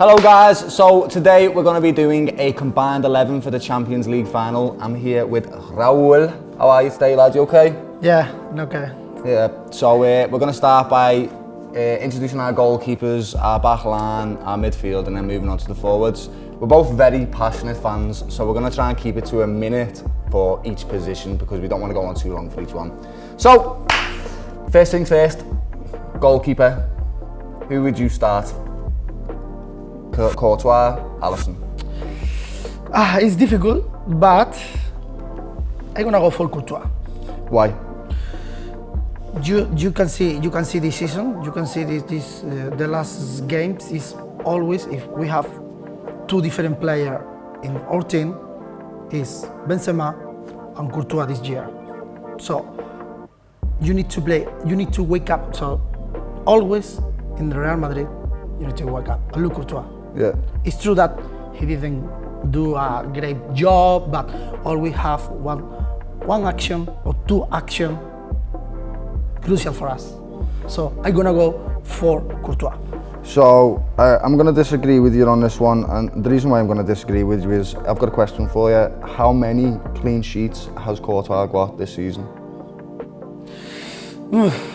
Hello guys, so today we're going to be doing a combined 11 for the Champions League final. I'm here with Raúl. How are you today, lads? You okay? Yeah, okay. Yeah, so we're going to start by introducing our goalkeepers, our back line, our midfield, and then moving on to the forwards. We're both very passionate fans, so we're going to try and keep it to a minute for each position because we don't want to go on too long for each one. So, first things first, goalkeeper. Who would you start? Courtois, Alisson. It's difficult, but I'm gonna go for Courtois. Why? You can see this season. You can see this the last games is always if we have two different players in our team is Benzema and Courtois this year. So you need to play. You need to wake up. So always in the Real Madrid, you need to wake up. And look Courtois. Yeah. It's true that he didn't do a great job, but always have one action or two action crucial for us. So I'm gonna go for Courtois. So I'm going to disagree with you on this one, and the reason why I'm going to disagree with you is I've got a question for you. How many clean sheets has Courtois got this season?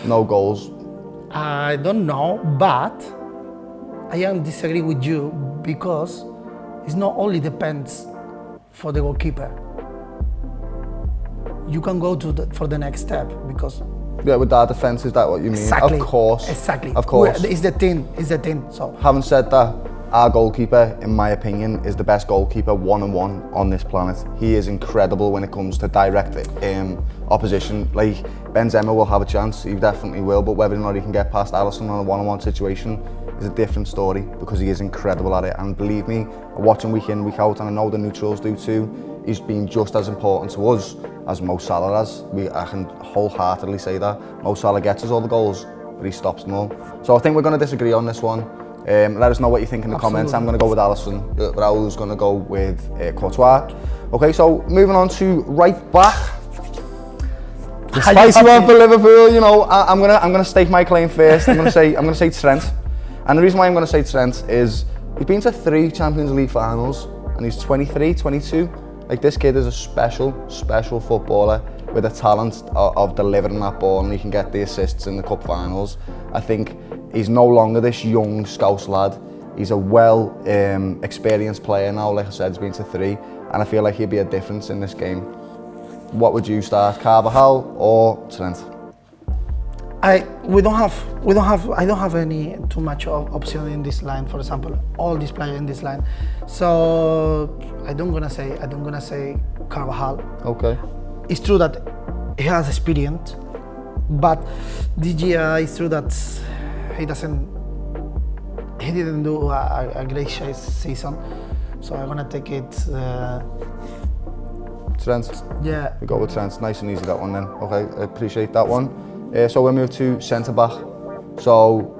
No goals. I don't know, but I am disagree with you because it's not only depends for the goalkeeper. You can go for the next step because. Yeah, with our defence, is that what you mean? Exactly. Of course. Exactly. Of course. It's the team. It's the team. So. Having said that, our goalkeeper, in my opinion, is the best goalkeeper one-on-one on this planet. He is incredible when it comes to direct opposition. Like Benzema will have a chance, he definitely will, but whether or not he can get past Alisson on a one-on-one situation is a different story because he is incredible at it. And believe me, I watch him week in, week out, and I know the neutrals do too. He's been just as important to us as Mo Salah has. I can wholeheartedly say that. Mo Salah gets us all the goals, but he stops them all. So I think we're going to disagree on this one. Let us know what you think in the comments. I'm going to go with Alisson. Raúl's going to go with Courtois. Okay, so moving on to right back. The spicy one for Liverpool. You know, I'm gonna stake my claim first. I'm gonna say Trent. And the reason why I'm going to say Trent is he's been to 3 Champions League finals and he's 23, 22. Like, this kid is a special footballer with a talent of delivering that ball, and he can get the assists in the cup finals. I think he's no longer this young Scouse lad. He's a well experienced player now. Like I said, he's been to 3, and I feel like he'd be a difference in this game. What would you start, Carvajal or Trent? I don't have any too much option in this line. For example, all these players in this line. So I don't gonna say Carvajal. Okay. It's true that he has experience, but this year it's true that he didn't do a great season. So I'm gonna take it. Trent. Yeah. We go with Trent. Nice and easy that one then. Okay, I appreciate that one. So we'll move to centre back. So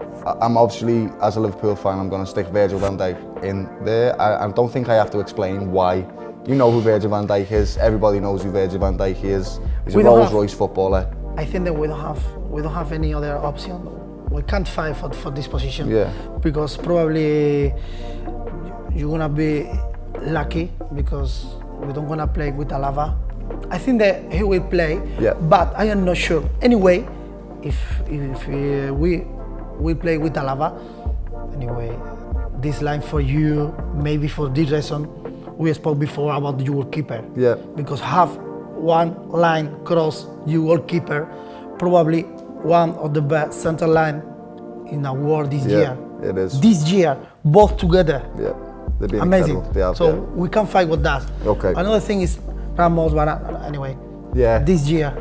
I'm obviously, as a Liverpool fan, I'm going to stick Virgil van Dijk in there. I don't think I have to explain why. You know who Virgil van Dijk is. Everybody knows who Virgil van Dijk is. He's a Rolls-Royce footballer. I think that we don't have any other option. We can't fight for this position. Yeah. Because probably you're gonna be lucky because we don't gonna play with Alaba. I think that he will play, yeah. But I am not sure. Anyway, if we play with Alaba, anyway, this line for you, maybe for this reason, we spoke before about your goalkeeper. Yeah. Because have one line cross your goalkeeper, probably one of the best center line in the world this year. It is. This year, both together. Yeah. They've been amazing. So we can fight with that. Okay. Another thing is Ramos, but anyway. Yeah. This year,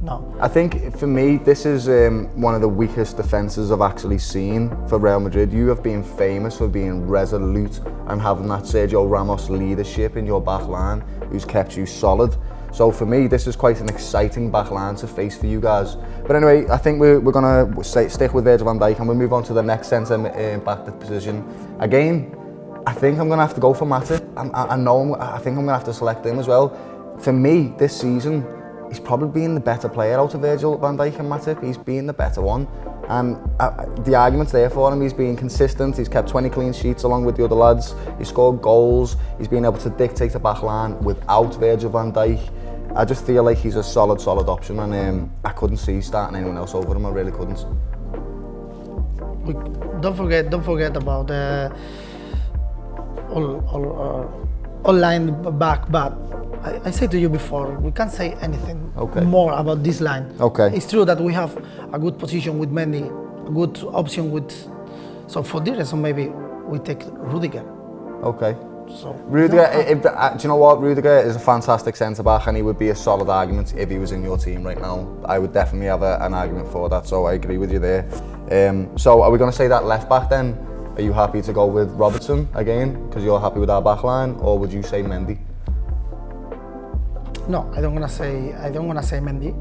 no. I think for me, this is one of the weakest defences I've actually seen for Real Madrid. You have been famous for being resolute and having that Sergio Ramos leadership in your back line, who's kept you solid. So for me, this is quite an exciting back line to face for you guys. But anyway, I think we're going to stick with Virgil van Dijk and we'll move on to the next centre back position. Again, I think I'm going to have to go for Matip. I think I'm going to have to select him as well. For me, this season, he's probably been the better player out of Virgil van Dijk and Matip. He's been the better one. And the argument's there for him. He's been consistent. He's kept 20 clean sheets along with the other lads. He's scored goals. He's been able to dictate the back line without Virgil van Dijk. I just feel like he's a solid option, and I couldn't see starting anyone else over him. I really couldn't. Don't forget about all line back, but I said to you before, we can't say anything more about this line. Okay. It's true that we have a good position with Mendy, a good option with. So for this reason, maybe we take Rudiger. Okay. So Rudiger, do you know what? Rudiger is a fantastic centre back, and he would be a solid argument if he was in your team right now. I would definitely have an argument for that. So I agree with you there. So are we going to say that left back then? Are you happy to go with Robertson again because you're happy with our back line, or would you say Mendy? No, I don't wanna say Mendy.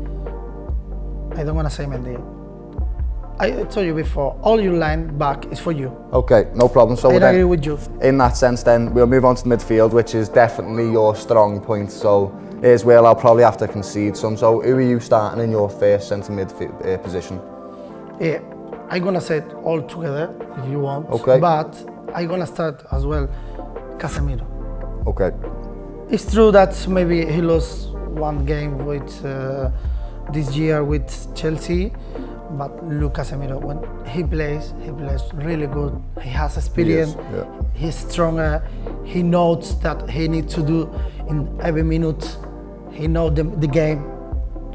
I told you before, all your line back is for you. Okay, no problem. So I agree with you. In that sense then, we'll move on to the midfield, which is definitely your strong point. So here's where I'll probably have to concede some. So who are you starting in your first centre midfield position? Yeah, I'm gonna say it all together if you want. Okay. But I'm gonna start as well, Casemiro. Okay. It's true that maybe he lost one game with this year with Chelsea, but look, Casemiro, when he plays really good. He has experience. He's stronger. He knows that he needs to do in every minute. He knows the game.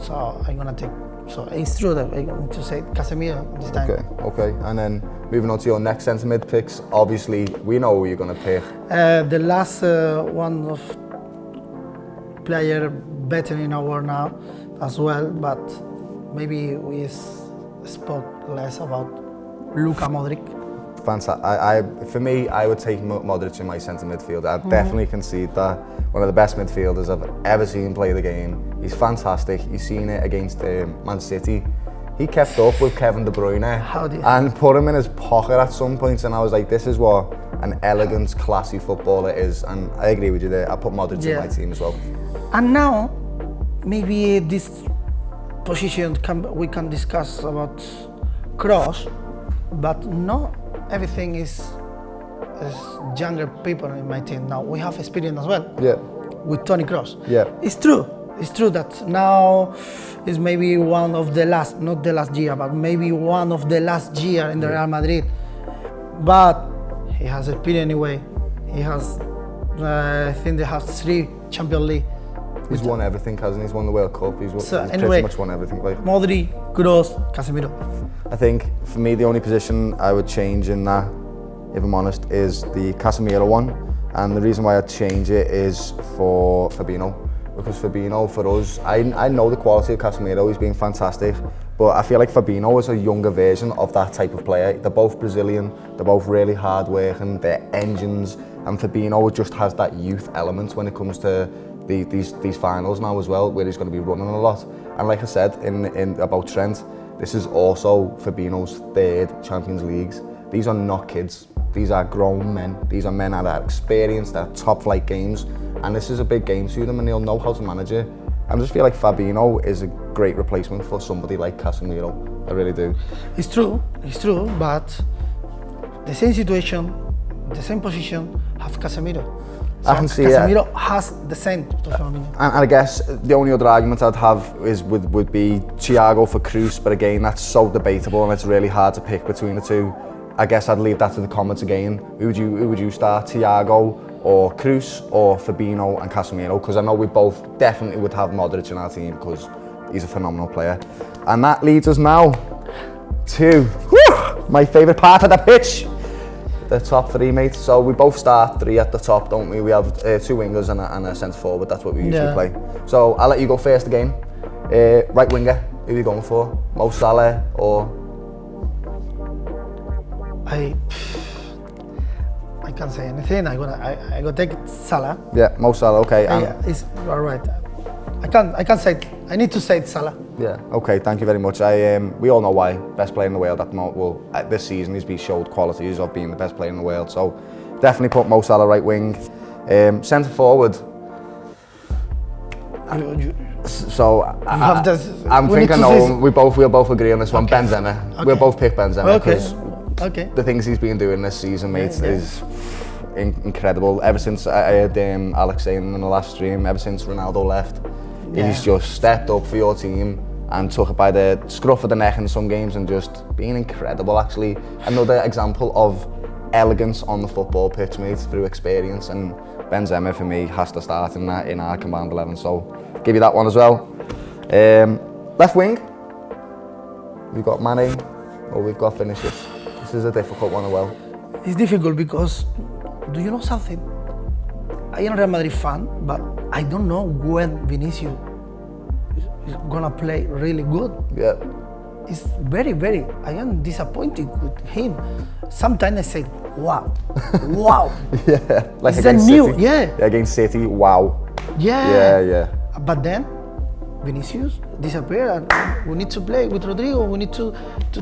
So I'm gonna take. So it's true that I'm going to say Casemiro this time. Okay. And then moving on to your next centre mid picks. Obviously, we know who you're going to pick. The last one of player better in our world now as well, but maybe we spoke less about Luka Modric. Fantastic. For me, I would take Modric in my centre midfield. I definitely concede that. One of the best midfielders I've ever seen play the game. He's fantastic. You've seen it against Man City. He kept up with Kevin De Bruyne and put him in his pocket at some points, and I was like, this is what an elegant, classy footballer is. And I agree with you there. I put Modric in my team as well. And now, maybe this position we can discuss about Kroos, but not everything is younger people in my team. Now we have experience as well. Yeah. With Toni Kroos. Yeah. It's true that now is maybe one of the last, not the last year, but maybe one of the last year in the Real Madrid. But he has experience anyway. He has, I think they have 3 Champions League. He's won everything, hasn't he? He's won the World Cup. He's anyway, pretty much won everything. Like. Modric, Kroos, Casemiro. I think for me the only position I would change in that, if I'm honest, is the Casemiro one. And the reason why I'd change it is for Fabinho. Because Fabinho, for us, I know the quality of Casemiro, he's been fantastic, but I feel like Fabinho is a younger version of that type of player. They're both Brazilian, they're both really hard working, they're engines, and Fabinho just has that youth element when it comes to these finals now as well, where he's going to be running a lot. And like I said in about Trent, this is also Fabinho's 3rd Champions Leagues. These are not kids. These are grown men. These are men that are experienced at top flight games, and this is a big game to them, and they'll know how to manage it. I just feel like Fabinho is a great replacement for somebody like Casemiro. I really do. It's true, but the same situation, the same position, have Casemiro. So I can see Casemiro has the same to Fabinho. And I guess the only other argument I'd have is would be Thiago for Kroos, but again, that's so debatable and it's really hard to pick between the two. I guess I'd leave that to the comments again. Who would you start, Thiago or Kroos or Fabinho and Casemiro? Because I know we both definitely would have Modric in our team because he's a phenomenal player. And that leads us now to my favourite part of the pitch, the top 3, mate. So we both start 3 at the top, don't we? We have 2 wingers and a centre forward. That's what we usually play. So I'll let you go first again. Right winger, who are you going for? Mo Salah or? I can't say anything. I gonna take Salah. Yeah, Mo Salah. Okay. It's all right. I can't say it. I need to say it, Salah. Yeah. Okay. Thank you very much. We all know why. Best player in the world at the moment. Well, this season he's been showed qualities of being the best player in the world. So definitely put Mo Salah right wing. Centre forward. So I'm we thinking we'll both agree on this one. Benzema. Okay. We'll both pick Benzema because Okay. the things he's been doing this season, mate, is incredible. Ever since I heard Alex saying in the last stream, ever since Ronaldo left, he's just stepped up for your team and took it by the scruff of the neck in some games and just been incredible. Actually, another example of elegance on the football pitch, mate, through experience. And Benzema for me has to start in our combined 11. So give you that one as well. Left wing, we've got Mane or we've got Vinicius. This is a difficult one as well. It's difficult because, do you know something? I am a Real Madrid fan, but I don't know when Vinicius is gonna play really good. Yeah. It's very, I am disappointed with him. Sometimes I say, wow. Yeah, like it's against new, City. yeah. Against City, wow. Yeah. But then, Vinicius disappeared, and we need to play with Rodrigo. We need to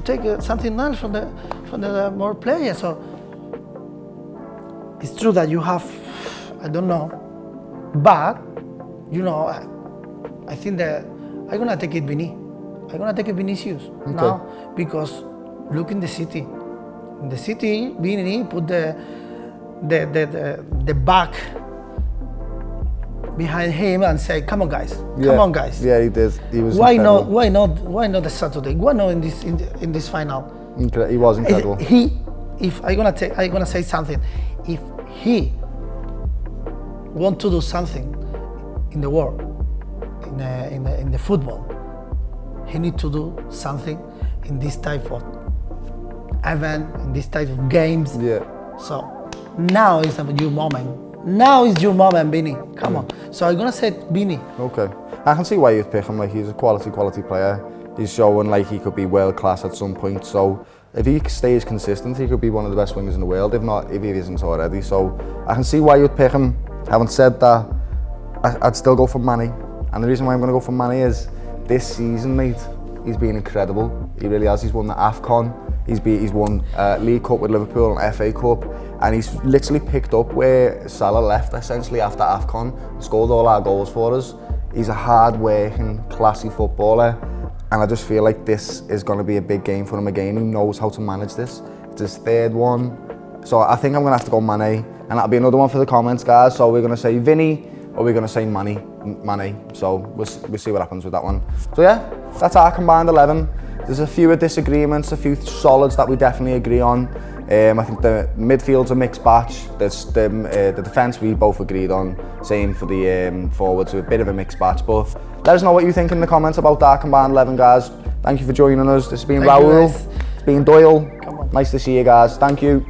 take something else from the more players. So it's true that you have, I don't know, but you know, I think that I'm gonna take it I'm gonna take it Vinicius now because look in the City. In the City, Vini put the back behind him and say, "Come on, guys! Come on, guys!" Yeah, he did. He was. Why incredible. Why not the Saturday? Why not in this final? He was incredible. If I'm gonna say something, if he want to do something in the world, in the football, he need to do something in this type of event, in this type of games. Yeah. So now is your moment. Now is your moment, Vini. Come on. So I'm gonna say Vini. Okay. I can see why you'd pick him. Like, he's a quality player. He's showing like he could be world class at some point. So if he stays consistent, he could be one of the best wingers in the world. If he isn't already. So I can see why you'd pick him. Having said that, I'd still go for Mane. And the reason why I'm going to go for Mane is this season, mate, he's been incredible. He really has. He's won the AFCON. He's won League Cup with Liverpool and FA Cup. And he's literally picked up where Salah left, essentially, after AFCON. Scored all our goals for us. He's a hard-working, classy footballer. And I just feel like this is going to be a big game for him again. He knows how to manage this. It's his third one. So I think I'm going to have to go Mane. And that'll be another one for the comments, guys. So we're going to say Vinny or we're going to say Mane. So we'll see what happens with that one. So yeah, that's our combined 11. There's a few disagreements, a few solids that we definitely agree on. I think the midfield's a mixed batch. The defence we both agreed on. Same for the forwards, a bit of a mixed batch. But let us know what you think in the comments about our combined 11, guys. Thank you for joining us. This has been Raúl. It's been Doyle. Nice to see you guys. Thank you.